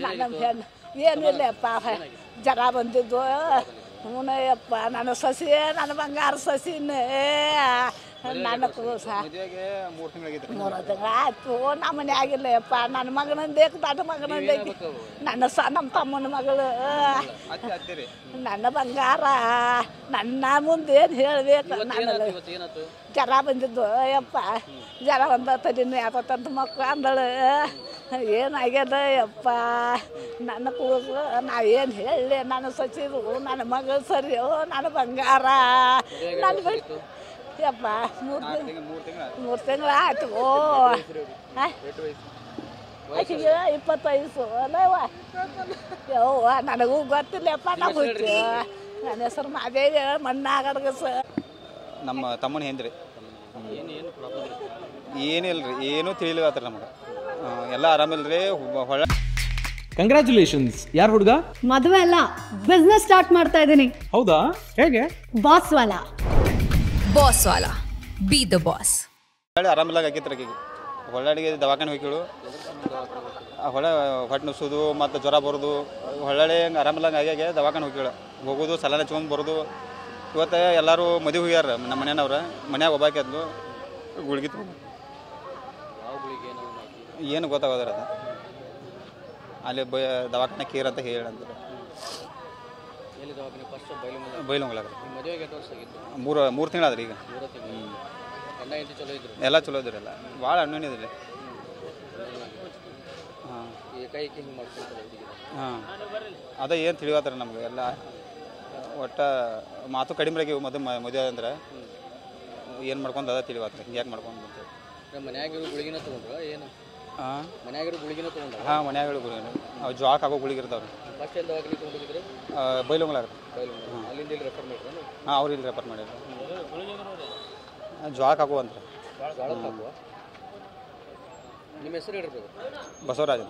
ನನ್ನ ಏನಿಲ್ಲಪ್ಪ ಜರ ಬಂದಿದ್ದು ಹ್ಞೂನಯ್ಯಪ್ಪ ನನ್ನ ಸಸಿ ನನ್ನ ಬಂಗಾರ ಸಸಿನೇ ನನ್ನ ಕೂಸ 3 ತಿಂಗಳು ಆಯ್ತು ನಮ್ಮ ಮನೆ ಆಗಿಲ್ಲಪ್ಪ ನನ್ನ ಮಗನಂದೇಕು ದೊಡ್ಡ ಮಗನಂದೈತಿ ನಮ್ಮ ತಮ್ಮನ ಮಗಳು ನನ್ನ ಬಂಗಾರ ನನ್ನ ಮುಂದೇನು ಹೇಳಬೇಕು ನಾನು ಜರ ಬಂದಿದ್ದು ಯಪ್ಪ ಜರ ಒಂದು ತಡಿನ ಯಾಕಂತ ಮಕ್ಕಳು ಅಂದಳು ಏನಾಗ್ಯದ ಯಪ್ಪ ನನ್ನ ಕೂಸು ನಾ ಏನು ಹೇಳಲಿ ನನ್ನ ಸಚಿರು ನನ್ನ ಮಗಳು ಸರಿ ನನ್ನ ಬಂಗಾರ ನನ್ನ ಬಿಟ್ಟು ಯಪ್ಪ 3 ತಿಂಗಳು ಆಯ್ತು ಓ ಆಕೆಗೆ 25 ಅಲ್ಲವ ಯವ್ವ ನನಗೂ ಗೊತ್ತಿಲ್ಲಪ್ಪ ನಾವು ನನ್ನ ಹೆಸರು ಮಾದೇವಿ ಮಣ್ಣಾಗಡ್ಗಸ ನಮ್ಮ ತಮ್ಮನ ಹೆಂದ್ರಿ ಏನಿಲ್ಲ ರೀ ಏನೂ ತಿಳಿಲಿವತ್ತರ ನಮಗೆ ಎಲ್ಲ ಆರಾಮಿಲ್ರಿ ಹೊಳ ಕಂಗ್ರ್ಯಾಚುಲೇಷನ್ಸ್ ಯಾರು ಹುಡುಗ ಮದುವೆ ಅಲ್ಲ ಬಿಸ್ನೆಸ್ ಸ್ಟಾರ್ಟ್ ಮಾಡ್ತಾ ಇದ್ದೀನಿ ಹೌದಾ ಹೇಗೆ ಬಾಸ್ ವಾಲಾ ಬಿ ದ ಬಾಸ್ ಆರಾಮಿಲ್ಲ ಆಗಿತ್ತು ಆಕೆಗೆ ಹೊಳ್ಳಾಡಿಗೆ ದವಾಖಾನೆ ಹೋಗಿಳು ಹೊಟ್ಟೆ ನುಸೋದು ಮತ್ತು ಜ್ವರ ಬರೋದು ಹೊಳ್ಳಾಡಿ ಹಂಗೆ ಆರಾಮಿಲ್ಲಂಗೆ ಆಗ್ಯಾಗೆ ದವಾಖಾನೆ ಹೋಗಿಳು ಹೋಗೋದು ಸಲ ಹಚ್ಕೊಂಡು ಬರೋದು ಇವತ್ತು ಎಲ್ಲರೂ ಮದುವೆ ಹೋಗ್ಯಾರ ನಮ್ಮ ಮನೆಯವ್ರ ಮನ್ಯಾಗ ಒಬ್ಬಾಕಿ ಅದ್ಲು ಗುಳಿಗೆ ತಗೊಂಡು ಏನು ಗೊತ್ತಾಗೋದ್ರ ಅದು ಅಲ್ಲಿ ದವಾಖಾನೆ ಕೇರ್ ಅಂತ ಹೇಳಂತಾರೆ ಬೈಲೊಂಗಲಾಗ 3 ತಿಂಗಳಾದ್ರಿ ಈಗ ಎಲ್ಲ ಚಲೋ ಇದ್ರಿ ಎಲ್ಲ ಭಾಳ ಅನ್ಯೋನ್ಯದಿಲ್ಲ ಹಾಂ ಅದ ಏನು ತಿಳಿವತ್ತಾರೆ ನಮ್ಗೆ ಎಲ್ಲ ಒಟ್ಟು ಮಾತು ಕಡಿಮೆ ಆಗಿ ಮದುವೆ ಅಂದ್ರೆ ಏನು ಮಾಡ್ಕೊಂಡು ಅದ ತಿಳಿವತ್ತಾರೆ ಹಿಂಗೆ ಯಾಕೆ ಮಾಡ್ಕೊಂಡು ಹಾಂ ಮನ್ಯಾಗಿರೋ ಗುಳಿಗಿನ ಗುಳಿಗಿನ ಅವು ಜ್ವಾಕ್ ಆಗೋ ಗುಳಿಗೆ ಇರ್ತಾವ್ರಿ ಬೈಲೊಂಗ್ಲಾಗ ಹಾಂ ಅವ್ರು ಇಲ್ಲಿ ರೆಫರ್ ಮಾಡಿದ್ರು ಜ್ವಾಕ್ ಆಗೋ ಅಂತ ನಿಮ್ಮ ಹೆಸರು ಬಸವರಾಜ್